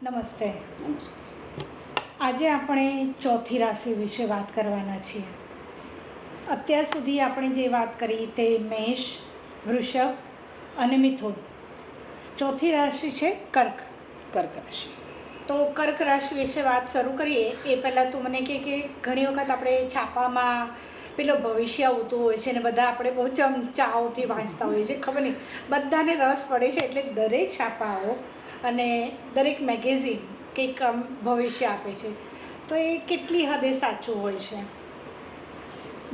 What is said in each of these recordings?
નમસ્તે. નમસ્કાર. આજે આપણે ચોથી રાશિ વિશે વાત કરવાના છીએ. અત્યાર સુધી આપણે જે વાત કરી તે મેષ, વૃષભ અને મિથુન. ચોથી રાશિ છે કર્ક. કર્ક રાશિ. તો કર્ક રાશિ વિશે વાત શરૂ કરીએ એ પહેલાં તું મને કે ઘણી વખત આપણે છાપામાં પેલો ભવિષ્ય આવતું હોય છે ને બધા આપણે બહુ ચાવથી વાંચતા હોઈએ છીએ. ખબર નહીં બધાને રસ પડે છે એટલે દરેક છાપાઓ અને દરેક મેગેઝિન કંઈક ભવિષ્ય આપે છે. તો એ કેટલી હદે સાચું હોય છે?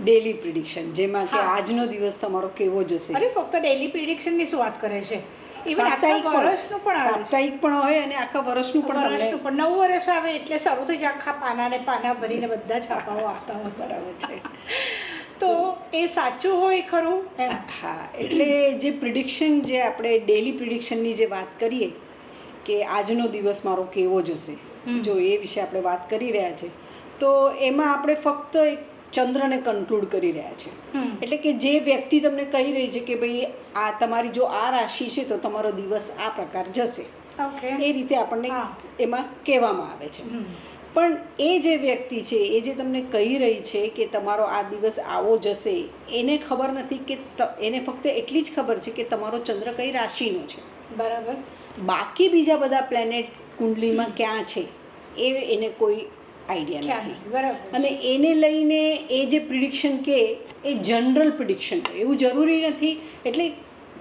ડેલી પ્રિડિક્શન, જેમાં કે હા. આજનો દિવસ તમારો કેવો જશે. અરે ફક્ત ડેલી પ્રિડિક્શનની શું વાત કરે છે? ઇવન આખા વર્ષનું પણ આવે છે. સાપ્તાહિક પણ હોય અને આખા વર્ષનું પણ વર્ષનું પણ 9 વર્ષ આવે એટલે શરૂ થઈ જાય આખા પાના ને પાના ભરીને બધા છાપાઓ આવતા હોય. બરાબર છે. તો એ સાચું હોય ખરું એમ? હા, એટલે જે પ્રિડિક્શન, જે આપણે ડેલી પ્રિડિક્શનની જે વાત કરીએ કે આજનો દિવસ મારો કેવો જશે, જો એ વિશે આપણે વાત કરી રહ્યા છે, તો એમાં આપણે ફક્ત એક ચંદ્રને કન્ક્લુડ કરી રહ્યા છે. એટલે કે જે વ્યક્તિ તમને કહી રહી છે કે ભાઈ આ તમારી જો આ રાશિ છે તો તમારો દિવસ આ પ્રકાર જશે, ઓકે, એ રીતે આપણને હા. એમાં કહેવામાં આવે છે. પણ એ જે વ્યક્તિ છે, એ જે તમને કહી રહી છે કે તમારો આ દિવસ આવો જશે, એને ખબર નથી કે એને ફક્ત એટલી જ ખબર છે કે તમારો ચંદ્ર કઈ રાશિનો છે. બરાબર. બાકી બીજા બધા પ્લેનેટ કુંડલીમાં ક્યાં છે એ એને કોઈ આઈડિયા ખ્યાલ નથી. નથી. બરાબર. અને એને લઈને એ જે પ્રિડિક્શન કે એ જનરલ પ્રિડિક્શન, એવું જરૂરી નથી. એટલે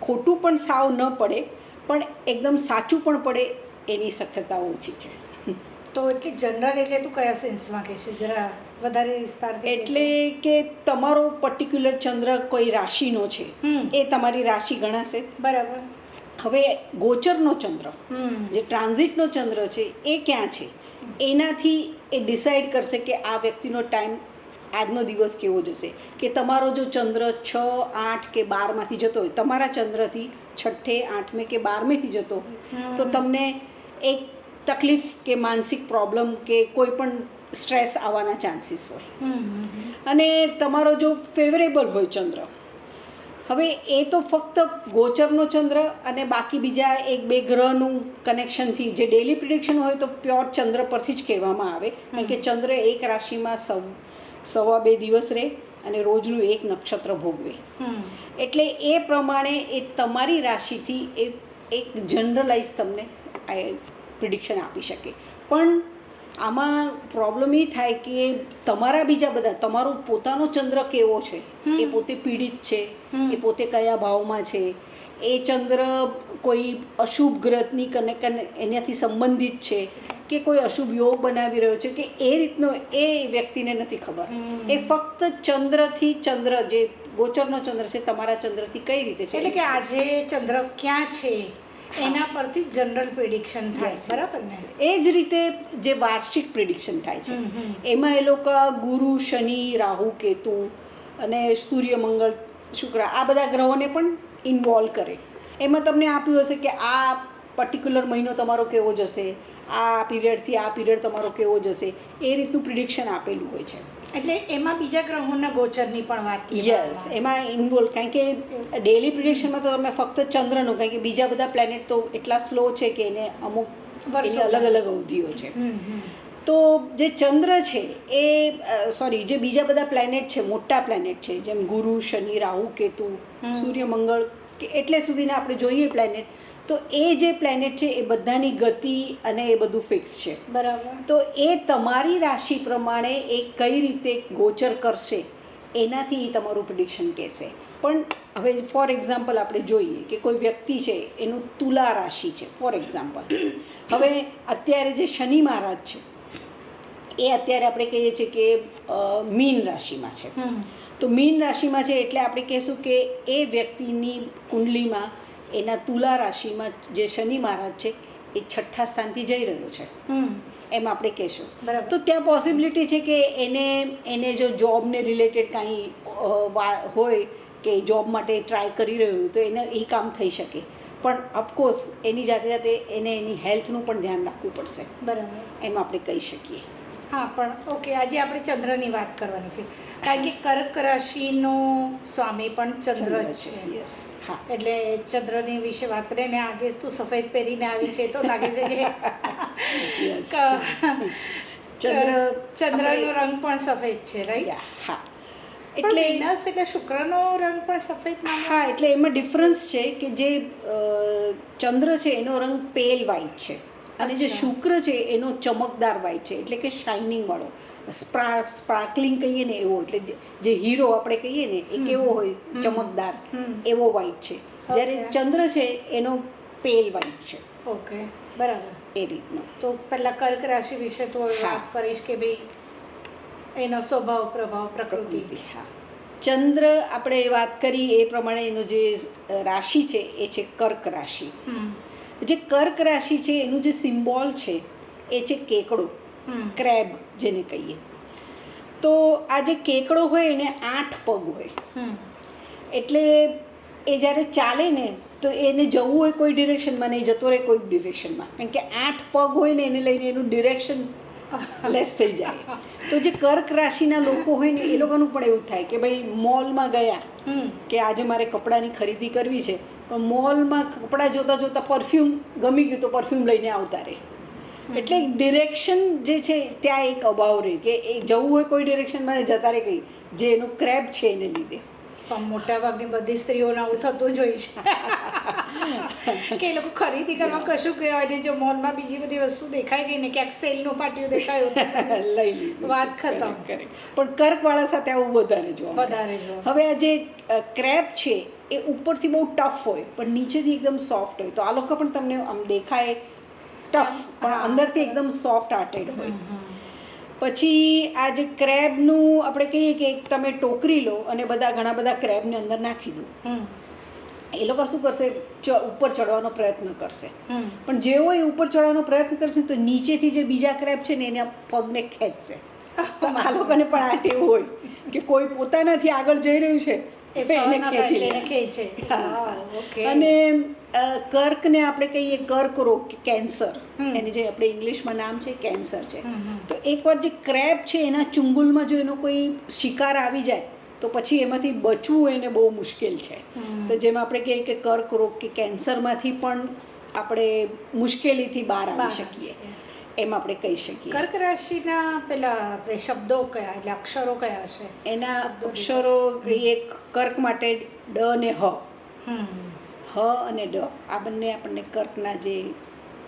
ખોટું પણ સાવ ન પડે, પણ એકદમ સાચું પણ પડે એની શક્યતા ઓછી છે. તો એટલે જનરલ એટલે તું કયા સેન્સમાં કહે છે? જરા વધારે વિસ્તારથી કહેતો. એટલે કે તમારો પર્ટિક્યુલર ચંદ્ર કોઈ રાશિનો છે, એ તમારી રાશિ ગણાશે. બરાબર. હવે ગોચરનો ચંદ્ર, જે ટ્રાન્ઝિટનો ચંદ્ર છે, એ ક્યાં છે એનાથી એ ડિસાઈડ કરશે કે આ વ્યક્તિનો ટાઈમ, આજનો દિવસ કેવો જશે. કે તમારો જો ચંદ્ર 6, 8 કે 12માંથી જતો હોય, તમારા ચંદ્રથી 6, 8 કે 12મેથી જતો હોય, તો તમને એક તકલીફ કે માનસિક પ્રોબ્લેમ કે કોઈ પણ સ્ટ્રેસ આવવાના ચાન્સીસ હોય. અને તમારો જો ફેવરેબલ હોય ચંદ્ર, હવે એ તો ફક્ત ગોચરનો ચંદ્ર અને બાકી બીજા 1-2 ગ્રહનું કનેક્શનથી, જે ડેલી પ્રિડિક્શન હોય તો પ્યોર ચંદ્ર પરથી જ કહેવામાં આવે. કારણ કે ચંદ્ર એક રાશિમાં 2.25 દિવસ રહે અને રોજનું એક નક્ષત્ર ભોગવે. એટલે એ પ્રમાણે એ તમારી રાશિથી એ એક જનરલાઇઝ તમને પ્રિડિક્શન આપી શકે. પણ આમાં પ્રોબ્લેમ એ થાય કે તમારા બીજા બધા, તમારો પોતાનો ચંદ્ર કેવો છે, એ પોતે પીડિત છે, એ પોતે કયા ભાવમાં છે, એ ચંદ્ર કોઈ અશુભ ગ્રહની એનાથી સંબંધિત છે કે કોઈ અશુભ યોગ બનાવી રહ્યો છે કે એ રીતનો એ વ્યક્તિને નથી ખબર. એ ફક્ત ચંદ્રથી, ચંદ્ર જે ગોચરનો ચંદ્ર છે તમારા ચંદ્રથી કઈ રીતે છે, એટલે કે આજે ચંદ્ર ક્યાં છે એના પરથી જનરલ પ્રિડિક્શન થાય. બરાબર ને? એ જ રીતે જે વાર્ષિક પ્રિડિક્શન થાય છે, એમાં એ લોકો ગુરુ, શનિ, રાહુ, કેતુ અને સૂર્ય, મંગળ, શુક્ર, આ બધા ગ્રહોને પણ ઇન્વોલ્વ કરે. એમાં તમને આપ્યું હશે કે આ પર્ટિક્યુલર મહિનો તમારો કેવો જશે, આ પીરિયડથી આ પીરિયડ તમારો કેવો જશે, એ રીતનું પ્રિડિક્શન આપેલું હોય છે. એટલે એમાં બીજા ગ્રહોના ગોચરની પણ વાત યસ, એમાં ઇન્વોલ્વ, કારણ કે ડેલી પ્રિડિક્શનમાં તો તમે ફક્ત ચંદ્રનું, કારણ કે બીજા બધા પ્લેનેટ તો એટલા સ્લો છે કે એને અમુક એની અલગ અલગ અવધિઓ છે. તો જે ચંદ્ર છે એ જે બીજા બધા પ્લેનેટ છે, મોટા પ્લેનેટ છે, જેમ ગુરુ, શનિ, રાહુ, કેતુ, સૂર્ય, મંગળ, કે એટલે સુધીના આપણે જોઈએ પ્લેનેટ, તો એ જે પ્લેનેટ છે એ બધાની ગતિ અને એ બધું ફિક્સ છે. બરાબર. તો એ તમારી રાશિ પ્રમાણે એ કઈ રીતે ગોચર કરશે એનાથી એ તમારું પ્રિડિક્શન કહેશે. પણ હવે ફોર એક્ઝામ્પલ આપણે જોઈએ કે કોઈ વ્યક્તિ છે, એનું તુલા રાશિ છે ફોર એક્ઝામ્પલ. હવે અત્યારે જે શનિ મહારાજ છે એ અત્યારે આપણે કહીએ છીએ કે મીન રાશિમાં છે. તો મીન રાશિમાં છે એટલે આપણે કહીશું કે એ વ્યક્તિની કુંડલીમાં, એના તુલા રાશિમાં જે શનિ મહારાજ છે એ 6ઠ્ઠા સ્થાનથી જઈ રહ્યો છે, એમ આપણે કહેશું. બરાબર. તો ત્યાં પોસિબિલિટી છે કે એને જો જોબને રિલેટેડ કાંઈ હોય કે જોબ માટે ટ્રાય કરી રહ્યું હોય તો એને એ કામ થઈ શકે. પણ ઓફકોર્સ એની જાતે જાતે એને એની હેલ્થનું પણ ધ્યાન રાખવું પડશે. બરાબર. એમ આપણે કહી શકીએ. હા, પણ ઓકે, આજે આપણે ચંદ્રની વાત કરવાની છે કારણ કે કર્ક રાશિનો સ્વામી પણ ચંદ્ર જ છે. યસ, હા. એટલે ચંદ્રની વિશે વાત કરીએ ને આજે તું સફેદ પહેરીને આવી છે તો લાગે છે કે Yes. ક- ચંદ્ર ચંદ્રનો રંગ પણ સફેદ છે, રાઈટ? Yeah, હા એટલે એટલે વિનસ એટલે શુક્રનો રંગ પણ સફેદ હા એટલે એમાં ડિફરન્સ છે કે જે ચંદ્ર છે એનો રંગ પેલ વ્હાઇટ છે અને જે અચ્છા. શુક્ર છે એનો ચમકદાર વ્હાઇટ છે, એટલે કે શાઇનિંગ વાળો સ્પાર્કલિંગ કહીએ ને એવો, એટલે જે હીરો આપણે કહીએ ને એ કેવો હોય ચમકદાર એવો વ્હાઇટ છે, જ્યારે Okay. ચંદ્ર છે એનો પેલ વ્હાઇટ છે, ઓકે, બરાબર. એ રીતનો. તો પહેલા કર્ક રાશિ વિશે તો હવે હા. વાત કરીશ કે ભાઈ એનો સ્વભાવ પ્રભાવ પ્રકૃતિ. હા, ચંદ્ર આપણે વાત કરી એ પ્રમાણે એનો જે રાશિ છે એ છે કર્ક રાશિ. હમ જે કર્ક રાશિ છે એનું જે સિમ્બોલ છે એ છે કેકડો, હમ ક્રેબ જેને કહીએ. તો આ જે કેકડો હોય એને 8 પગ હોય, હમ એટલે એ જ્યારે ચાલે ને તો એને જવું હોય કોઈ ડિરેક્શનમાં નહીં, જતો રહે કોઈ ડિરેક્શનમાં, કારણ કે 8 પગ હોય ને એને લઈને એનું ડિરેક્શન લેસ થઈ જાય. તો જે કર્ક રાશિના લોકો હોય ને એ લોકોનું પણ એવું થાય કે ભાઈ મોલમાં ગયા હમ કે આજે મારે કપડાની ખરીદી કરવી છે, પણ મોલમાં કપડાં જોતાં જોતાં પરફ્યુમ ગમી ગયું તો પરફ્યુમ લઈને આવતા રહે. એટલે ડિરેક્શન જે છે ત્યાં એક અભાવ રહે કે એ જવું હોય કોઈ ડિરેક્શનમાં ને જતા રહે કંઈ, જે એનું ક્રેબ છે એને લીધે. પણ મોટા ભાગની બધી સ્ત્રીઓને આવું થતું જ હોય છે કે એ લોકો ખરીદી કરવા કશું ગયા હોય ને જો મોલમાં બીજી બધી વસ્તુ દેખાઈ ગઈ ને ક્યાંક સેલનું પાટિયું દેખાયું તો પછી લઈ લીધું. વાત ખતમ. Correct. પણ કર્કવાળા સાથે આવું વધારે જોવા મળે. વધારે જો હવે આ જે ક્રેબ છે એ ઉપરથી બહુ ટફ હોય પણ નીચેથી એકદમ સોફ્ટ હોય, તો આ લોકો પણ તમને આમ દેખાય ટફ પણ હા. અંદરથી એકદમ સોફ્ટ હાર્ટેડ હોય. પછી આ જે ક્રેબનું આપણે કહીએ કે એક તમે ટોકરી લો અને ઘણા બધા ક્રેબને અંદર નાખી દો, હમ એ લોકો શું કરશે, ઉપર ચડવાનો પ્રયત્ન કરશે, હમ પણ જેવો એ ઉપર ચડવાનો પ્રયત્ન કરશે તો નીચેથી જે બીજા ક્રેબ છે ને એના પગને ખેંચશે. તો આ લોકોને પણ આ ટેવ હોય કે કોઈ પોતાનાથી આગળ જઈ રહ્યું છે એ તો એને સહન ખેંચી લે. એને ખેંચે. હા. વાહ, ઓકે. અને કર્કને આપણે કહીએ કર્ક રોગ કે કેન્સર, હમ. એની જે આપણે ઇંગ્લિશમાં નામ છે કેન્સર છે. હમ. તો એકવાર જે ક્રેબ છે એના ચુંગુલમાં જો એનો કોઈ શિકાર આવી જાય તો પછી એમાંથી બચવું એને બહુ મુશ્કેલ છે. હમ. તો જેમ આપણે કહીએ કે કર્ક રોગ કે કેન્સરમાંથી પણ આપણે મુશ્કેલીથી બહાર બહાર આવી શકીએ, શકીએ. એમ આપણે કહી શકીએ. કર્ક રાશિના પેલા આપણે શબ્દો કયા એટલે અક્ષરો કયા છે? એના શબ્દો અક્ષરો કહીએ કર્ક માટે ડ ને હ, હમ હ અને ડ, આ બંને આપણને કર્કના જે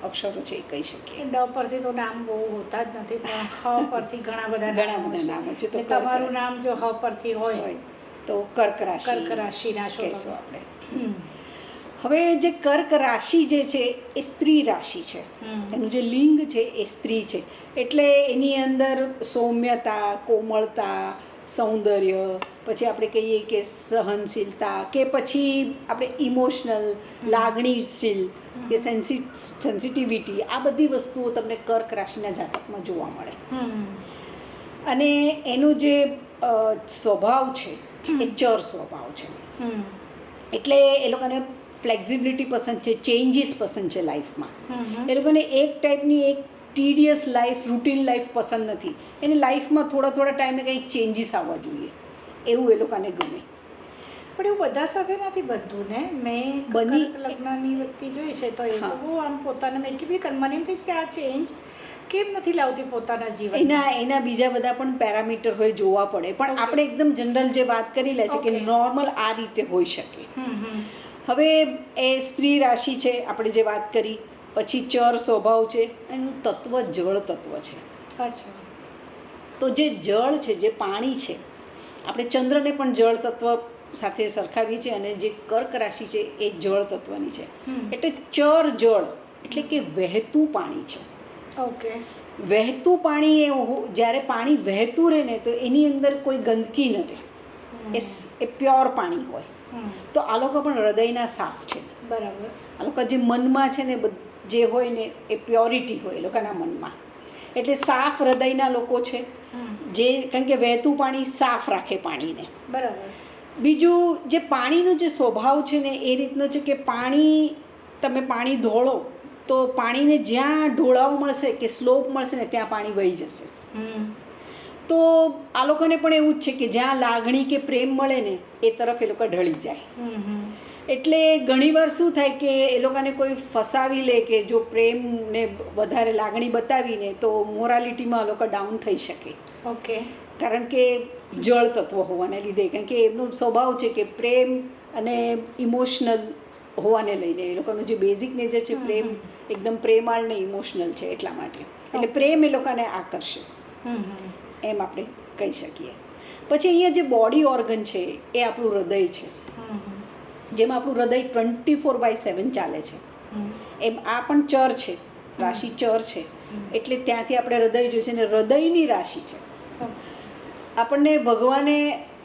અક્ષરો છે એ કહી શકીએ. ડ પરથી તો નામ બહુ હોતા જ નથી પણ હ પરથી ઘણા બધા ઘણા બધા નામો છે. તો ને તમારું નામ જો હ પરથી હોય હોય તો કર્ક રાશિ કર્ક રાશિના છો કહેશું તમે. આપણે. હમ હવે જે કર્ક રાશિ જે છે એ સ્ત્રી રાશિ છે, હમ. એનું જે લિંગ છે એ સ્ત્રી છે, એટલે એની અંદર સૌમ્યતા, કોમળતા, સૌંદર્ય, પછી આપણે કહીએ કે સહનશીલતા, કે પછી આપણે ઇમોશનલ લાગણીશીલ કે સેન્સિટિવિટી, આ બધી વસ્તુઓ તમને કર્ક રાશિના જાતકમાં જોવા મળે. હમ અને એનો જે સ્વભાવ છે એ ચર સ્વભાવ છે, હમ એટલે એ લોકોને ફ્લેક્ઝિબિલિટી પસંદ છે, ચેન્જીસ પસંદ છે લાઈફમાં. હમ એ લોકોને એક ટાઈપની એક ટીડિયસ લાઈફ, રૂટીન લાઈફ પસંદ નથી, એને લાઈફમાં થોડા ટાઈમે કંઈક ચેન્જીસ આવવા જોઈએ એવું એ લોકોને ગમે. પણ એવું બધા સાથે નથી બનતું ને. મેં બની- કર્ક લગ્નની વ્યક્તિ જોઈ છે તો એ તો હા. બહુ આમ પોતાને મેં એટલી બધી મને એમ થઈ કે આ ચેન્જ કેમ નથી લાવતી પોતાના જીવન. એના બીજા બધા પણ પેરામીટર હોય, જોવા પડે, પણ Okay. આપણે એકદમ જનરલ જે વાત કરી લે છે કે Okay. નોર્મલ આ રીતે હોઈ શકે. હમ હવે એ સ્ત્રી રાશિ છે આપણે જે વાત કરી, પછી ચર સ્વભાવ છે, એનું તત્વ જળ તત્વ છે. અચ્છા. તો જે જળ છે, જે પાણી છે, આપણે ચંદ્રને પણ જળ તત્વ સાથે સરખાવીએ છીએ અને જે કર્ક રાશિ છે એ જળ તત્વની છે. હમ. એટલે ચર જળ એટલે કે વહેતું પાણી છે. ઓકે. વહેતું પાણી જ્યારે પાણી વહેતું રહે ને તો એની અંદર કોઈ ગંદકી ન રહે, એ પ્યોર પાણી હોય. તો આ લોકો પણ હૃદયના સાફ છે. બરાબર. આ લોકો જે મનમાં છે ને જે હોય ને એ પ્યોરિટી હોય એ લોકોના મનમાં, એટલે સાફ હૃદયના લોકો છે. જે કારણ કે વહેતું પાણી સાફ રાખે પાણીને. બરાબર. બીજું જે પાણીનો જે સ્વભાવ છે ને એ રીતનો છે કે તમે પાણી ઢોળો તો પાણીને જ્યાં ઢોળાવ મળશે કે સ્લોપ મળશે ને ત્યાં પાણી વહી જશે. તો આ લોકોને પણ એવું જ છે કે જ્યાં લાગણી કે પ્રેમ મળે ને એ તરફ એ લોકો ઢળી જાય. એટલે ઘણીવાર શું થાય કે એ લોકોને કોઈ ફસાવી લે કે જો પ્રેમને વધારે લાગણી બતાવીને તો મોરાલિટીમાં લોકો ડાઉન થઈ શકે. ઓકે. કારણ કે જળ તત્વ હોવાને લીધે, કારણ કે એમનો સ્વભાવ છે કે પ્રેમ અને ઇમોશનલ હોવાને લઈને એ લોકોનું જે બેઝિક નેચર છે પ્રેમ એકદમ પ્રેમાળ ને ઇમોશનલ છે એટલા માટે. એટલે પ્રેમ એ લોકોને આકર્ષે એમ આપણે કહી શકીએ. પછી અહીંયા જે બોડી ઓર્ગન છે એ આપણું હૃદય છે. જેમાં આપણું હૃદય 24/7 ચાલે છે. એમ આ પણ ચર છે, રાશિ ચર છે, એટલે ત્યાંથી આપણે હૃદય જોઈએ છે. અને હૃદયની રાશિ છે. આપણને ભગવાને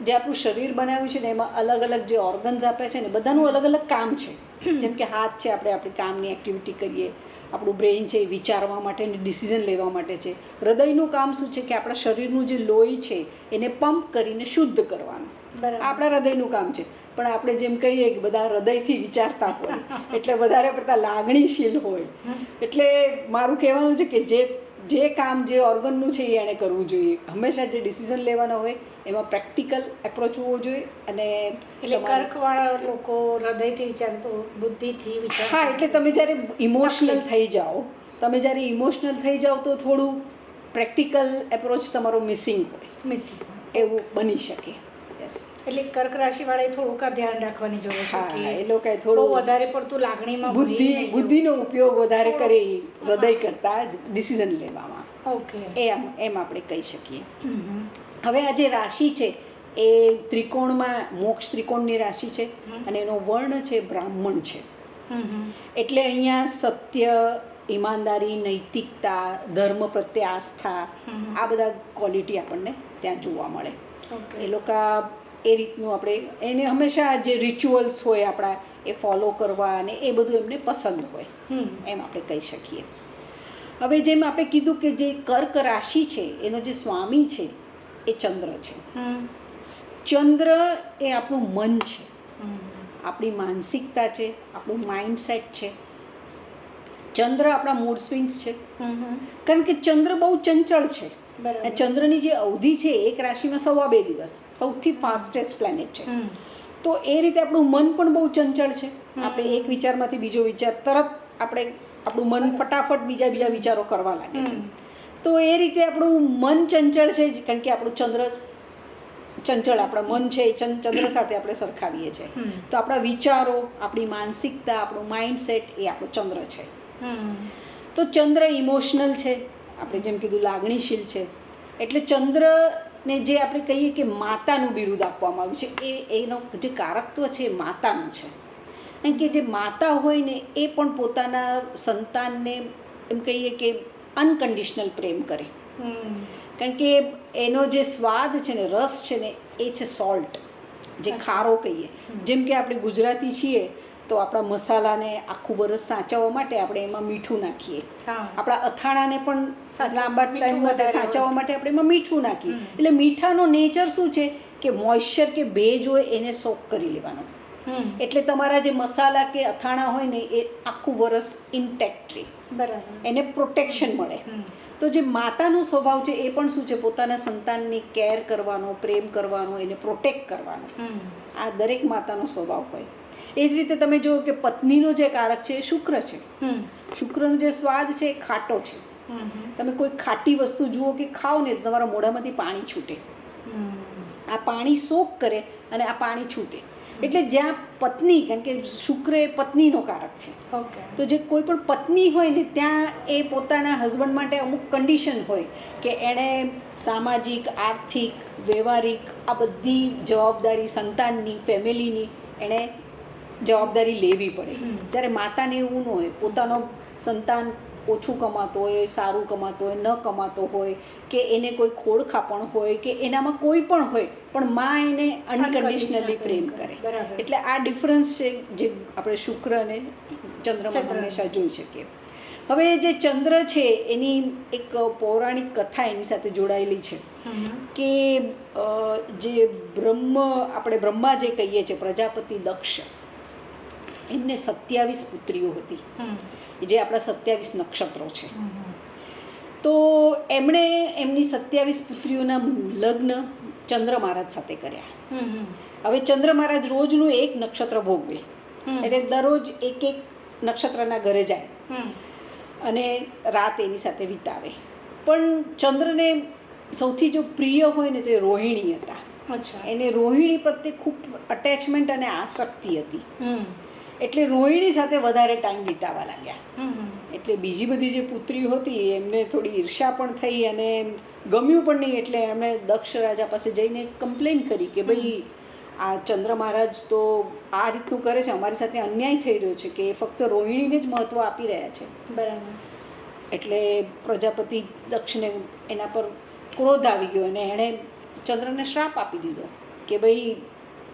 જે આપણું શરીર બનાવ્યું છે ને એમાં અલગ અલગ જે ઓર્ગન્સ આપ્યા છે ને બધાનું અલગ અલગ કામ છે. જેમ કે હાથ છે, આપણે આપણી કામની એક્ટિવિટી કરીએ. આપણું બ્રેઇન છે એ વિચારવા માટે અને ડિસિઝન લેવા માટે છે. હૃદયનું કામ શું છે કે આપણા શરીરનું જે લોહી છે એને પંપ કરીને શુદ્ધ કરવાનું. આપણા હૃદયનું કામ છે. પણ આપણે જેમ કહીએ કે બધા હૃદયથી વિચારતા હોય એટલે વધારે પડતા લાગણીશીલ હોય. એટલે મારું કહેવાનું છે કે જે કામ જે ઓર્ગનનું છે એ એણે કરવું જોઈએ. હંમેશા જે ડિસિઝન લેવાના હોય એમાં પ્રેક્ટિકલ એપ્રોચ હોવો જોઈએ. અને એટલે કર્કવાળા લોકો હૃદયથી વિચારે તો બુદ્ધિથી વિચારે. હા, એટલે તમે જ્યારે ઇમોશનલ થઈ જાઓ તો થોડું પ્રેક્ટિકલ એપ્રોચ તમારો મિસિંગ હોય એવું બની શકે. એટલે કર્ક રાશિ વાળાએ થોડુંક ધ્યાન રાખવાની જરૂર છે કે એ લોકોએ થોડું વધારે પડતું લાગણીમાં બુદ્ધિનો ઉપયોગ વધારે કરે હૃદય કરતા જ ડિસિઝન લેવામાં. ઓકે. એમ આપણે કહી શકીએ. હવે આ જે રાશિ છે એ ત્રિકોણમાં મોક્ષ ત્રિકોણની રાશિ છે અને એનો વર્ણ છે બ્રાહ્મણ છે. એટલે અહીંયા સત્ય, ઈમાનદારી, નૈતિકતા, ધર્મ પ્રત્યે આસ્થા, આ બધા ક્વોલિટી આપણને ત્યાં જોવા મળે. એ લોકો એ રીતનું આપણે એને હંમેશા જે રિચ્યુઅલ્સ હોય આપણા એ ફોલો કરવા અને એ બધું એમને પસંદ હોય એમ આપણે કહી શકીએ. હવે જેમ આપણે કીધું કે જે કર્ક રાશિ છે એનો જે સ્વામી છે એ ચંદ્ર છે. ચંદ્ર એ આપણું મન છે, આપણી માનસિકતા છે, આપણું માઇન્ડસેટ છે. ચંદ્ર આપણા મૂડ સ્વિંગ્સ છે. કારણ કે ચંદ્ર બહુ ચંચળ છે. ચંદ્રની જે અવધિ છે એક રાશિમાં 2.5 દિવસ, સૌથી ફાસ્ટેસ્ટ પ્લેનેટ છે. તો એ રીતે આપણું મન પણ બહુ ચંચળ છે. આપણે એક વિચારમાંથી બીજો વિચાર તરત આપણું મન ફટાફટ બીજા વિચારો કરવા લાગે છે. તો એ રીતે આપણું મન ચંચળ છે કારણ કે આપણું ચંચળ આપણા મન છે એ ચંદ્ર સાથે આપણે સરખાવીએ છીએ. તો આપણા વિચારો, આપણી માનસિકતા, આપણું માઇન્ડસેટ એ આપણો ચંદ્ર છે. તો ચંદ્ર ઇમોશનલ છે, આપણે જેમ કીધું લાગણીશીલ છે. એટલે ચંદ્રને જે આપણે કહીએ કે માતાનું બિરુદ આપવામાં આવ્યું છે એનો જે કારકત્વ છે એ માતાનું છે. કારણ કે જે માતા હોય ને એ પણ પોતાના સંતાનને એમ કહીએ કે અનકન્ડિશનલ પ્રેમ કરે. કારણ કે એનો જે સ્વાદ છે ને, રસ છે ને એ છે સોલ્ટ, જે ખારો કહીએ. જેમ કે આપણે ગુજરાતી છીએ તો આપણા મસાલાને આખું વરસ સાચવવા માટે આપણે એમાં મીઠું નાખીએ. આપણા અથાણાને પણ લાંબા ટાઈમ માટે સાચવવા માટે આપણે એમાં મીઠું નાખીએ. એટલે મીઠાનો નેચર શું છે કે મોઇશ્ચર કે ભેજ હોય એને સોક કરી લેવાનો. એટલે તમારા જે મસાલા કે અથાણા હોય ને એ આખું વરસ ઇન્ટેક્ટ રહે, એને પ્રોટેક્શન મળે. તો જે માતાનો સ્વભાવ છે એ પણ શું છે, પોતાના સંતાનની કેર કરવાનો, પ્રેમ કરવાનો, એને પ્રોટેક્ટ કરવાનો. આ દરેક માતાનો સ્વભાવ હોય. એ જ રીતે તમે જુઓ કે પત્નીનો જે કારક છે એ શુક્ર છે. શુક્રનો જે સ્વાદ છે એ ખાટો છે. તમે કોઈ ખાટી વસ્તુ જુઓ કે ખાઓ ને તમારા મોઢામાંથી પાણી છૂટે. આ પાણી સોક કરે અને આ પાણી છૂટે. એટલે જ્યાં પત્ની, કારણ કે શુક્ર એ પત્નીનો કારક છે. તો જે કોઈ પણ પત્ની હોય ને ત્યાં એ પોતાના હસબન્ડ માટે અમુક કન્ડિશન હોય કે એણે સામાજિક, આર્થિક, વ્યવહારિક આ બધી જવાબદારી સંતાનની, ફેમિલીની એણે જવાબદારી લેવી પડે. જ્યારે માતાને એવું ન હોય, પોતાનો સંતાન ઓછું કમાતો હોય, સારું કમાતો હોય, ન કમાતો હોય, કે એને કોઈ ખોડખાપણ હોય કે એનામાં કોઈ પણ હોય, પણ માં એને અનકન્ડિશનલી પ્રેમ કરે. એટલે આ ડિફરન્સ છે જે આપણે શુક્ર અને ચંદ્રમાં હંમેશા જોઈ શકીએ. હવે જે ચંદ્ર છે એની એક પૌરાણિક કથા એની સાથે જોડાયેલી છે કે જે આપણે બ્રહ્મા જે કહીએ છીએ, પ્રજાપતિ દક્ષ, એમને 27 પુત્રીઓ હતી, જે આપણા 27 નક્ષત્રો છે. તો એમણે એમની 27 પુત્રીઓના લગ્ન ચંદ્ર મહારાજ સાથે કર્યા. હવે ચંદ્ર મહારાજ રોજનું એક નક્ષત્ર ભોગવે, એટલે દરરોજ એક એક નક્ષત્રના ઘરે જાય અને રાત એની સાથે વિતાવે. પણ ચંદ્રને સૌથી જો પ્રિય હોય ને તો એ રોહિણી હતા. અચ્છા. એને રોહિણી પ્રત્યે ખૂબ અટેચમેન્ટ અને આસક્તિ હતી. એટલે રોહિણી સાથે વધારે ટાઈમ વિતાવવા લાગ્યા. એટલે બીજી બધી જે પુત્રીઓ હતી એમને થોડી ઈર્ષા પણ થઈ અને ગમ્યું પણ નહીં. એટલે એમણે દક્ષ રાજા પાસે જઈને કમ્પ્લેન કરી કે ભાઈ આ ચંદ્ર મહારાજ તો આ રીતનું કરે છે, અમારી સાથે અન્યાય થઈ રહ્યો છે કે ફક્ત રોહિણીને જ મહત્ત્વ આપી રહ્યા છે. બરાબર. એટલે પ્રજાપતિ દક્ષને એના પર ક્રોધ આવી ગયો અને એણે ચંદ્રને શ્રાપ આપી દીધો કે ભાઈ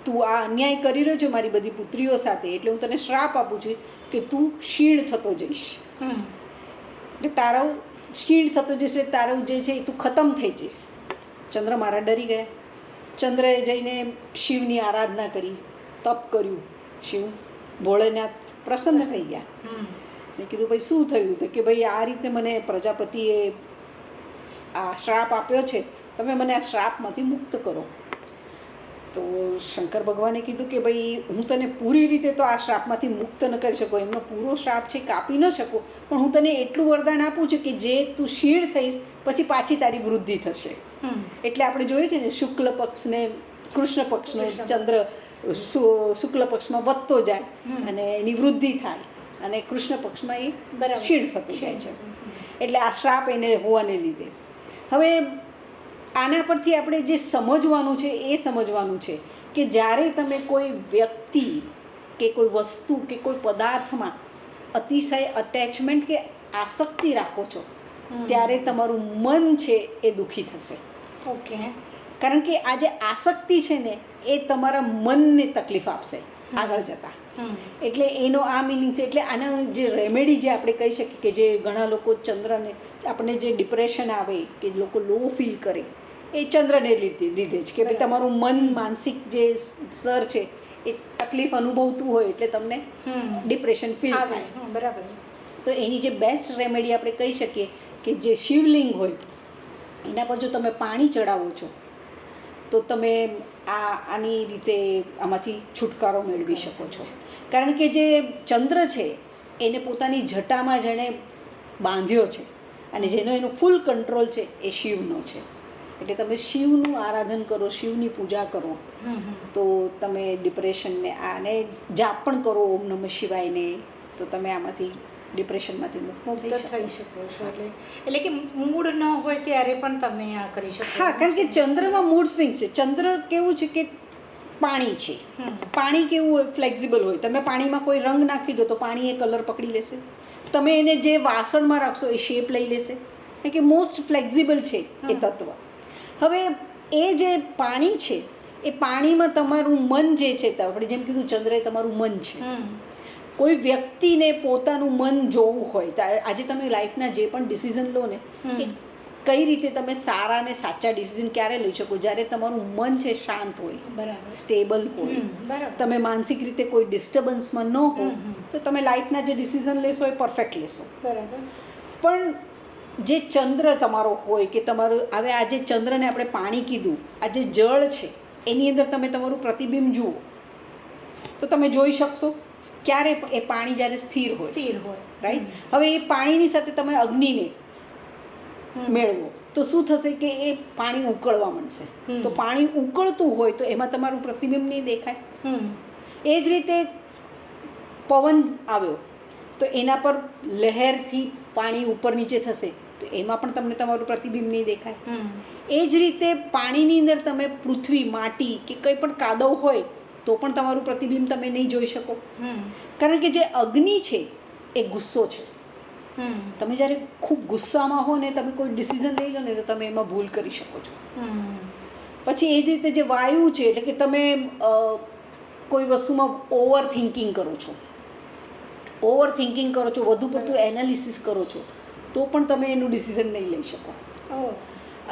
તું આ અન્યાય કરી રહ્યો છે મારી બધી પુત્રીઓ સાથે, એટલે હું તને શ્રાપ આપું છું કે તું ક્ષીણ થતો જઈશ. એટલે તારું ક્ષીણ થતો જઈશ એટલે તારું જે છે એ તું ખતમ થઈ જઈશ. ચંદ્ર મારા ડરી ગયા. ચંદ્રએ જઈને શિવની આરાધના કરી, તપ કર્યું. શિવ ભોળેનાથ પ્રસન્ન થઈ ગયા. મેં કીધું ભાઈ શું થયું? તો કે ભાઈ આ રીતે મને પ્રજાપતિએ આ શ્રાપ આપ્યો છે, તમે મને આ શ્રાપમાંથી મુક્ત કરો. તો શંકર ભગવાને કીધું કે ભાઈ હું તને પૂરી રીતે તો આ શ્રાપમાંથી મુક્ત ન કરી શકું, એમનો પૂરો શ્રાપ છે કાપી ન શકું, પણ હું તને એટલું વરદાન આપું છું કે જે તું ક્ષીણ થઈશ પછી પાછી તારી વૃદ્ધિ થશે. એટલે આપણે જોઈએ છે ને શુક્લ પક્ષને કૃષ્ણ પક્ષનો ચંદ્ર શુક્લ પક્ષમાં વધતો જાય અને એની વૃદ્ધિ થાય અને કૃષ્ણ પક્ષમાં એ ક્ષીણ થતું જાય છે. એટલે આ શ્રાપ એને હોવાને લીધે. હવે આના પરથી આપણે જે સમજવાનું છે એ સમજવાનું છે કે જ્યારે તમે કોઈ વ્યક્તિ કે કોઈ વસ્તુ કે કોઈ પદાર્થમાં અતિશય અટેચમેન્ટ કે આસક્તિ રાખો છો ત્યારે તમારું મન છે એ દુઃખી થશે. ઓકે. કારણ કે આ જે આસક્તિ છે ને એ તમારા મનને તકલીફ આપશે આગળ જતાં. એટલે એનો આ મિનિંગ છે. એટલે આના જે રેમેડી જે આપણે કહી શકીએ કે જે ઘણા લોકો ચંદ્રને આપણને જે ડિપ્રેશન આવે કે લોકો લો ફીલ કરે એ ચંદ્રને લીધે જ કે ભાઈ તમારું મન માનસિક જે સ્તર છે એ તકલીફ અનુભવતું હોય એટલે તમને ડિપ્રેશન ફીલ થાય. બરાબર. તો એની જે બેસ્ટ રેમેડી આપણે કહી શકીએ કે જે શિવલિંગ હોય એના પર જો તમે પાણી ચડાવો છો તો તમે આની રીતે આમાંથી છુટકારો મેળવી શકો છો. કારણ કે જે ચંદ્ર છે એને પોતાની જટામાં જેણે બાંધ્યો છે અને જેનો એનો ફૂલ કંટ્રોલ છે એ શિવનો છે. એટલે તમે શિવનું આરાધન કરો, શિવની પૂજા કરો તો તમે ડિપ્રેશનને આને જાપ પણ કરો ઓમ નમઃ શિવાયને, તો તમે આમાંથી ડિપ્રેશનમાંથી મુક્ત થઈ શકો છો. એટલે કે મૂડ ન હોય ત્યારે પણ તમે આ કરી શકો. હા, કારણ કે ચંદ્રમાં મૂડ સ્વિંગ છે. ચંદ્ર કેવું છે કે પાણી છે. પાણી કેવું હોય? ફ્લેક્સિબલ હોય. તમે પાણીમાં કોઈ રંગ નાખી દો તો પાણી એ કલર પકડી લેશે. તમે એને જે વાસણમાં રાખશો એ શેપ લઈ લેશે. કારણ કે મોસ્ટ ફ્લેક્સિબલ છે એ તત્વ. હવે એ જે પાણી છે એ પાણીમાં તમારું મન જે છે, આપણે જેમ કીધું ચંદ્ર એ તમારું મન છે. કોઈ વ્યક્તિને પોતાનું મન જોવું હોય તો આજે તમે લાઈફના જે પણ ડિસિઝન લો ને એ કઈ રીતે તમે સારા અને સાચા ડિસિઝન ક્યારે લઈ શકો? જ્યારે તમારું મન છે શાંત હોય, બરાબર, સ્ટેબલ હોય, તમે માનસિક રીતે કોઈ ડિસ્ટર્બન્સમાં ન હો તો તમે લાઈફના જે ડિસિઝન લેશો એ પરફેક્ટ લેશો. બરાબર. પણ જે ચંદ્ર તમારો હોય કે તમારું, હવે આ જે ચંદ્રને આપણે પાણી કીધું, આ જે જળ છે એની અંદર તમે તમારું પ્રતિબિંબ જુઓ તો તમે જોઈ શકશો ક્યારે? એ પાણી જ્યારે સ્થિર હોય, રાઈટ? હવે એ પાણીની સાથે તમે અગ્નિને મેળવો તો શું થશે કે એ પાણી ઉકળવા માંડશે. તો પાણી ઉકળતું હોય તો એમાં તમારું પ્રતિબિંબ નહીં દેખાય. એ જ રીતે પવન આવ્યો તો એના પર લહેરથી પાણી ઉપર નીચે થશે તો એમાં પણ તમને તમારું પ્રતિબિંબ નહીં દેખાય. એ જ રીતે પાણીની અંદર તમે પૃથ્વી, માટી કે કંઈ પણ કાદવ હોય તો પણ તમારું પ્રતિબિંબ તમે નહીં જોઈ શકો. કારણ કે જે અગ્નિ છે એ ગુસ્સો છે. તમે જ્યારે ખૂબ ગુસ્સામાં હો ને તમે કોઈ ડિસિઝન લઈ લો ને તો તમે એમાં ભૂલ કરી શકો છો. પછી એ જ રીતે જે વાયુ છે એટલે કે તમે કોઈ વસ્તુમાં ઓવર થિંકિંગ કરો છો, વધુ પડતું એનાલિસિસ કરો છો તો પણ તમે એનું ડિસિઝન નહીં લઈ શકો.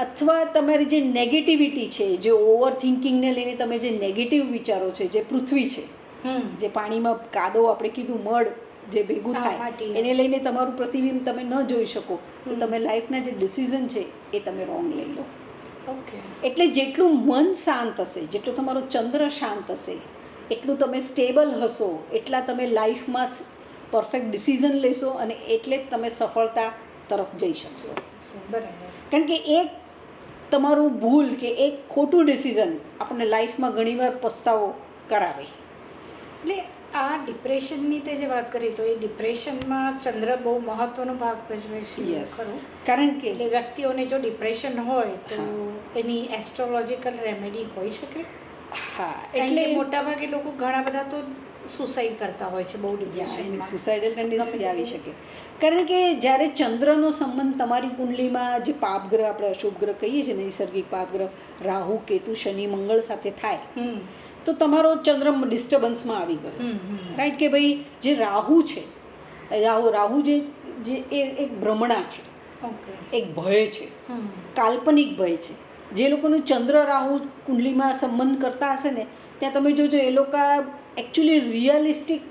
અથવા તમારી જે નેગેટિવિટી છે, જે ઓવર થિંકિંગને લઈને તમે જે નેગેટિવ વિચારો છે, જે પૃથ્વી છે, જે પાણીમાં કાદવ આપણે કીધું મળ જે ભેગું થાય એને લઈને તમારું પ્રતિબિંબ તમે ન જોઈ શકો તો તમે લાઈફના જે ડિસિઝન છે એ તમે રોંગ લઈ લો. ઓકે. એટલે જેટલું મન શાંત હશે, જેટલો તમારો ચંદ્ર શાંત હશે એટલું તમે સ્ટેબલ હશો, એટલા તમે લાઈફમાં પરફેક્ટ ડિસિઝન લેશો અને એટલે જ તમે સફળતા તરફ જઈ શકશો. બરાબર. કારણ કે એક તમારું ભૂલ કે એક ખોટું ડિસિઝન આપણને લાઈફમાં ઘણીવાર પસ્તાવો કરાવે. એટલે આ ડિપ્રેશનની તે જે વાત કરી તો એ ડિપ્રેશનમાં ચંદ્ર બહુ મહત્વનો ભાગ ભજવે છે ખરું? કારણ કે એટલે વ્યક્તિઓને જો ડિપ્રેશન હોય તો એની એસ્ટ્રોલોજીકલ રેમેડી હોઈ શકે? હા, એટલે એટલે મોટાભાગે લોકો ઘણા બધા તો સુસાઇડ કરતા હોય છે બહુ ડિપ્રેશનમાં. સુસાઇડલ ટેન્ડન્સી આવી શકે. કારણ કે જ્યારે ચંદ્રનો સંબંધ તમારી કુંડલીમાં જે પાપગ્રહ આપણે અશુભ ગ્રહ કહીએ છીએ નૈસર્ગિક પાપગ્રહ રાહુ કેતુ શનિ મંગળ સાથે થાય તો તમારો ચંદ્ર ડિસ્ટર્બન્સમાં આવી ગયો. રાઈટ કે ભાઈ જે રાહુ છે, રાહુ જે એક ભ્રમણા છે, ઓકે. એક ભય છે, કાલ્પનિક ભય છે. જે લોકોનું ચંદ્ર રાહુ કુંડલીમાં સંબંધ કરતા હશે ને ત્યાં તમે જોજો એ લોકો એકચ્યુઅલી રિયલિસ્ટિક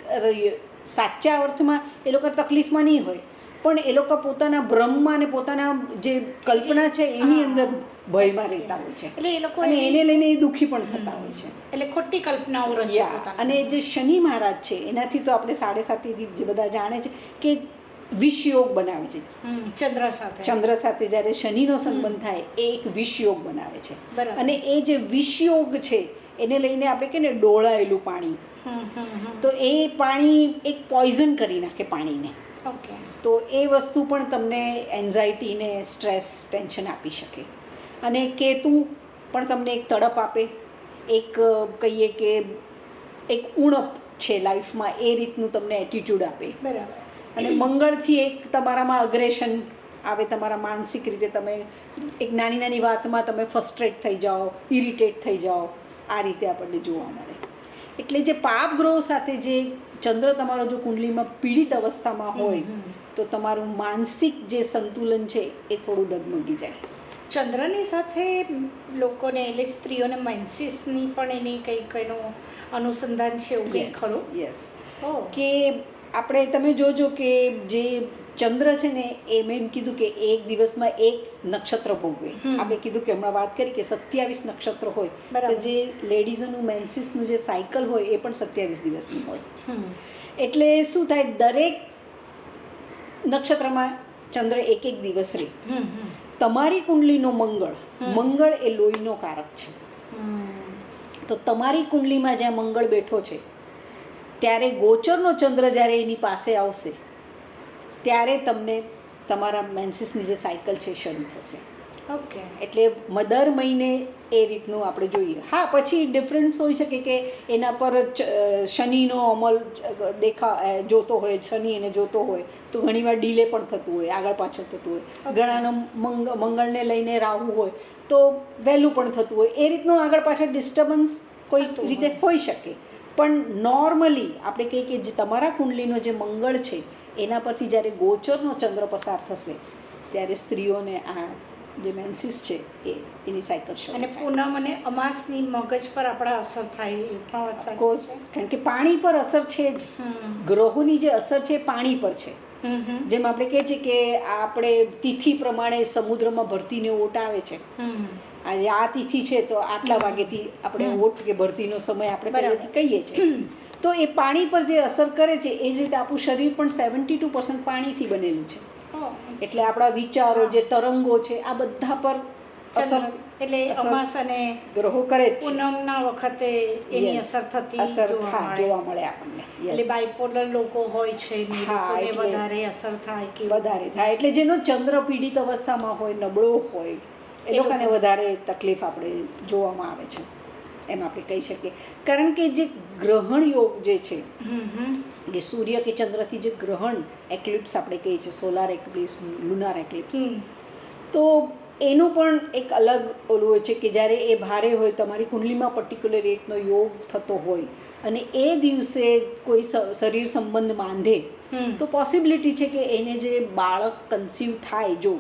સાચા અર્થમાં એ લોકો તકલીફમાં નહીં હોય, પણ એ લોકો પોતાના ભ્રમમાં અને પોતાના જે કલ્પના છે એની અંદર ભયમાં રહેતા હોય છે. એટલે એ લોકો અને એને લઈને એ દુઃખી પણ થતા હોય છે. એટલે ખોટી કલ્પનાઓ રચે પોતાની. અને જે શનિ મહારાજ છે એનાથી તો આપણે 7.5 જે બધા જાણે છે કે વિષયોગ બનાવે છે. ચંદ્ર સાથે જ્યારે શનિનો સંબંધ થાય એ એક વિષયોગ બનાવે છે. બરાબર. અને એ જે વિષયોગ છે એને લઈને આપણે કહીએ ને ડોળાયેલું પાણી, તો એ પાણી એક પોઈઝન કરી નાખે પાણીને. ઓકે. તો એ વસ્તુ પણ તમને એન્ઝાયટીને સ્ટ્રેસ ટેન્શન આપી શકે. અને કેતુ પણ તમને એક તડપ આપે, એક કહીએ કે એક ઉણપ છે લાઈફમાં એ રીતનું તમને એટીટ્યૂડ આપે. બરાબર. અને મંગળથી એક તમારામાં અગ્રેશન આવે, તમારા માનસિક રીતે તમે એક નાની નાની વાતમાં તમે ફ્રસ્ટ્રેટ થઈ જાઓ, ઇરિટેટ થઈ જાઓ, આ રીતે આપણને જોવા મળે. એટલે જે પાપ ગ્રહો સાથે જે ચંદ્ર તમારો જો કુંડલીમાં પીડિત અવસ્થામાં હોય તો તમારું માનસિક જે સંતુલન છે એ થોડું ડગમગી જાય. ચંદ્રની સાથે લોકોને એટલે સ્ત્રીઓને મેન્સિસની પણ એની કંઈક એનું અનુસંધાન છે એવું કંઈક ખરું? યસ. કે આપણે તમે જોજો કે જે ચંદ્ર છે ને એ મેં કીધું કે એક દિવસમાં એક નક્ષત્ર ભોગવે. આપણે કીધું કે હમણાં વાત કરી કે 27 નક્ષત્ર હોય તો જે લેડીઝોનું મેન્સિસનું જે સાયકલ હોય એ પણ 27 દિવસની હોય. એટલે શું થાય, દરેક નક્ષત્રમાં ચંદ્ર એક દિવસ રહે. તમારી કુંડલીનો મંગળ એ લોહીનો કારક છે. તો તમારી કુંડલીમાં જ્યાં મંગળ બેઠો છે ત્યારે ગોચરનો ચંદ્ર જ્યારે એની પાસે આવશે ત્યારે તમને તમારા મેન્સિસની જે સાયકલ છે શરૂ થશે. ઓકે. એટલે દર મહિને એ રીતનું આપણે જોઈએ. હા, પછી ડિફરન્સ હોઈ શકે કે એના પર શનિનો અમલ જોતો હોય, શનિ એને જોતો હોય તો ઘણીવાર ડીલે પણ થતું હોય, આગળ પાછળ થતું હોય. ઘણાનો મંગળને લઈને રાહુ હોય તો વહેલું પણ થતું હોય. એ રીતનું આગળ પાછળ ડિસ્ટર્બન્સ કોઈ રીતે હોઈ શકે. પણ નોર્મલી આપણે કહીએ કે જે તમારા કુંડલીનો જે મંગળ છે એના પરથી જ્યારે ગોચરનો ચંદ્ર પસાર થશે ત્યારે સ્ત્રીઓને આ જે મેન્સિસ છે એની સાયકલ શરૂ અને પૂનમ અને અમાસની મગજ પર આપણા અસર થાય એ પણ વાત સાચી કોર્સ. કારણ કે પાણી પર અસર છે જ. ગ્રહોની જે અસર છે પાણી પર છે. જેમ આપણે કહીએ છીએ કે આપણે તિથિ પ્રમાણે સમુદ્રમાં ભરતીને ઓટ આવે છે. આજે આ તિથિ છે તો આટલા વાગ્યેથી આપણે ઓટ કે ભરતીનો સમય આપણે પહેલેથી કહીએ છીએ. તો એ પાણી પર જે અસર કરે છે એ જ રીતે આપણું શરીર પણ 72% પાણીથી બનેલું છે. એટલે આપણા વિચારો જે તરંગો છે આ બધા પર અસર એટલે અમાસ અને ગ્રહો કરે છે. પૂનમના વખતે એની અસર થતી જોવા મળે આપણને. એટલે બાયપોલર લોકો હોય છે ને એ લોકોને વધારે અસર થાય કે વધારે થાય. એટલે જેનો ચંદ્ર પીડિત અવસ્થામાં હોય, નબળો હોય, એ લોકોને વધારે તકલીફ આપણે જોવામાં આવે છે એમ આપણે કહી શકીએ. કારણ કે જે ગ્રહણ યોગ જે છે કે સૂર્ય કે ચંદ્રથી જે ગ્રહણ એક્લિપ્સ આપણે કહીએ છીએ, સોલાર એક્લિપ્સ, લુનાર એક્લિપ્સ, તો એનું પણ એક અલગ ઓલું હોય છે કે જ્યારે એ ભારે હોય, તમારી કુંડલીમાં પર્ટિક્યુલર એકનો યોગ થતો હોય અને એ દિવસે કોઈ શરીર સંબંધ બાંધે તો પોસિબિલિટી છે કે એને જે બાળક કન્સીવ થાય જો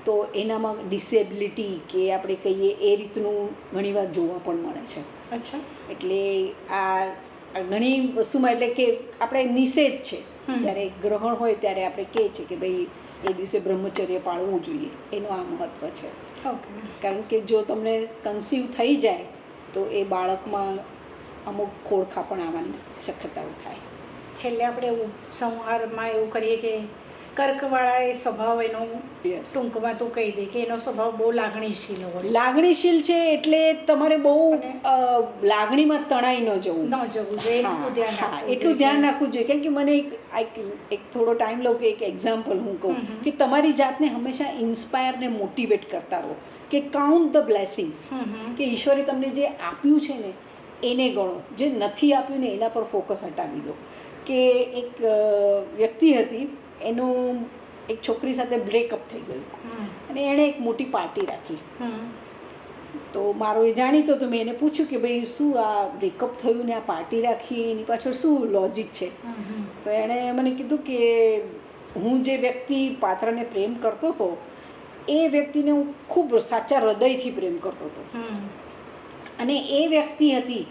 તો એનામાં ડિસેબિલિટી કે આપણે કહીએ એ રીતનું ઘણીવાર જોવા પણ મળે છે. અચ્છા. એટલે આ ઘણી વસ્તુમાં એટલે કે આપણે નિષેધ છે. જ્યારે ગ્રહણ હોય ત્યારે આપણે કહીએ છીએ કે ભાઈ એ દિવસે બ્રહ્મચર્ય પાળવું જોઈએ. એનું આ મહત્ત્વ છે. ઓકે. કારણ કે જો તમને કન્સીવ થઈ જાય તો એ બાળકમાં અમુક ખોળખા પણ આવવાની શક્યતાઓ થાય. છેલ્લે આપણે સંહારમાં એવું કરીએ કે કર્કવાળા એ સ્વભાવ એનો Yes. ટૂંકમાં તો કહી દે કે એનો સ્વભાવ બહુ લાગણીશીલ હોય, લાગણીશીલ છે એટલે તમારે બહુ અને લાગણીમાં તણાઈ ન જવું. ન જવું જોઈએ, એટલું ધ્યાન હા, રાખવું એટલું જોઈએ. ધ્યાન રાખવું જોઈએ. કેમ કે મને એક થોડો ટાઈમ લઉં કે એક એક્ઝામ્પલ હું કહું કે તમારી જાતને હંમેશા ઇન્સ્પાયર ને મોટિવેટ કરતા રહો કે કાઉન્ટ ધ બ્લેસિંગ્સ, કે ઈશ્વરે તમને જે આપ્યું છે ને એને ગણો, જે નથી આપ્યું ને એના પર ફોકસ હટાવી દો. કે એક વ્યક્તિ હતી, એનું એક છોકરી સાથે બ્રેકઅપ થઈ ગયું અને એણે એક મોટી પાર્ટી રાખી. તો મારો એ જાણીતો તો મેં એને પૂછ્યું કે ભાઈ શું આ બ્રેકઅપ થયું ને આ પાર્ટી રાખી, એની પાછળ શું લોજિક છે? તો એણે મને કીધું કે હું જે વ્યક્તિ પાત્રને પ્રેમ કરતો હતો એ વ્યક્તિને હું ખૂબ સાચા હૃદયથી પ્રેમ કરતો હતો, અને એ વ્યક્તિ હતી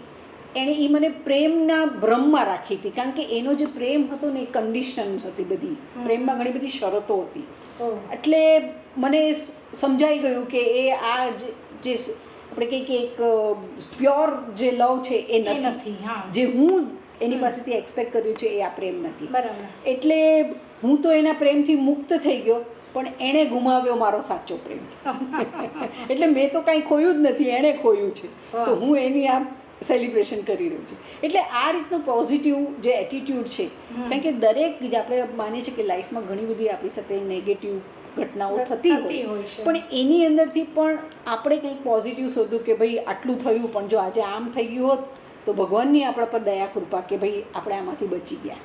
એણે એ મને પ્રેમના ભ્રમમાં રાખી હતી, કારણ કે એનો જે પ્રેમ હતો ને એ કન્ડિશન હતી, બધી પ્રેમમાં ઘણી બધી શરતો હતી. એટલે મને સમજાઈ ગયું કે એ આ જે આપણે કહીએ કે એક પ્યોર જે લવ છે એ નથી. જે હું એની પાસેથી એક્સપેક્ટ કર્યું છે એ આ પ્રેમ નથી. બરાબર. એટલે હું તો એના પ્રેમથી મુક્ત થઈ ગયો, પણ એણે ગુમાવ્યો મારો સાચો પ્રેમ. એટલે મેં તો કાંઈ ખોયું જ નથી, એણે ખોયું છે. તો હું એની આ સેલિબ્રેશન કરી રહ્યું છું. એટલે આ રીતનું પોઝિટિવ જે એટીટ્યૂડ છે, કારણ કે દરેક આપણે માનીએ છીએ કે લાઈફમાં ઘણી બધી આપણી સાથે નેગેટિવ ઘટનાઓ થતી હોય છે, પણ એની અંદરથી પણ આપણે કંઈક પોઝિટિવ શોધ્યું કે ભાઈ આટલું થયું, પણ જો આજે આમ થઈ ગયું હોત તો ભગવાનની આપણા પર દયા કૃપા કે ભાઈ આપણે આમાંથી બચી ગયા.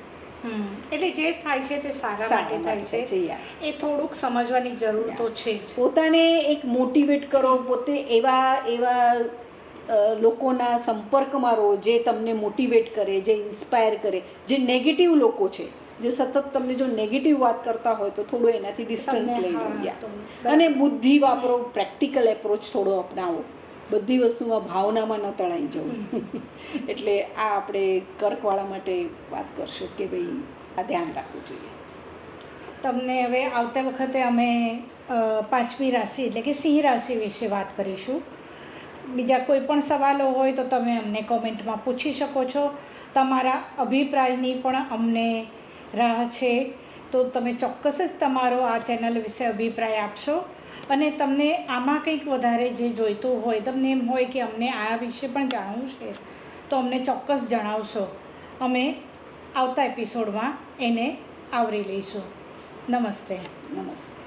એટલે જે થાય છે તે સારા માટે થાય છે. એ થોડુંક સમજવાની જરૂર તો છે જ. પોતાને એક મોટિવેટ કરો, પોતે એવા લોકોના સંપર્કમાં રહો જે તમને મોટિવેટ કરે, જે ઇન્સ્પાયર કરે. જે નેગેટિવ લોકો છે, જે સતત તમને જો નેગેટિવ વાત કરતા હોય તો થોડું એનાથી ડિસ્ટન્સ લઈ લો, અને બુદ્ધિ વાપરો, પ્રેક્ટિકલ એપ્રોચ થોડો અપનાવો. બધી વસ્તુમાં ભાવનામાં ન તણાઈ જવું. એટલે આ આપણે કર્કવાળા માટે વાત કરશું કે ભાઈ આ ધ્યાન રાખવું જોઈએ. તમને હવે આવતા વખતે અમે 5મી રાશિ એટલે કે સિંહ રાશિ વિશે વાત કરીશું. બીજા કોઈ પણ સવાલો હોય તો તમે અમને કોમેન્ટમાં પૂછી શકો છો. તમારા અભિપ્રાયની પણ અમને રાહ છે, તો તમે ચોક્કસ જ તમારો આ ચેનલ વિશે અભિપ્રાય આપશો. અને તમને આમાં કંઈક વધારે જે જોઈતું હોય, તમને એમ હોય કે અમને આ વિશે પણ જાણવું છે, તો અમને ચોક્કસ જણાવશો. અમે આવતા એપિસોડમાં એને આવરી લઈશું. નમસ્તે. નમસ્તે.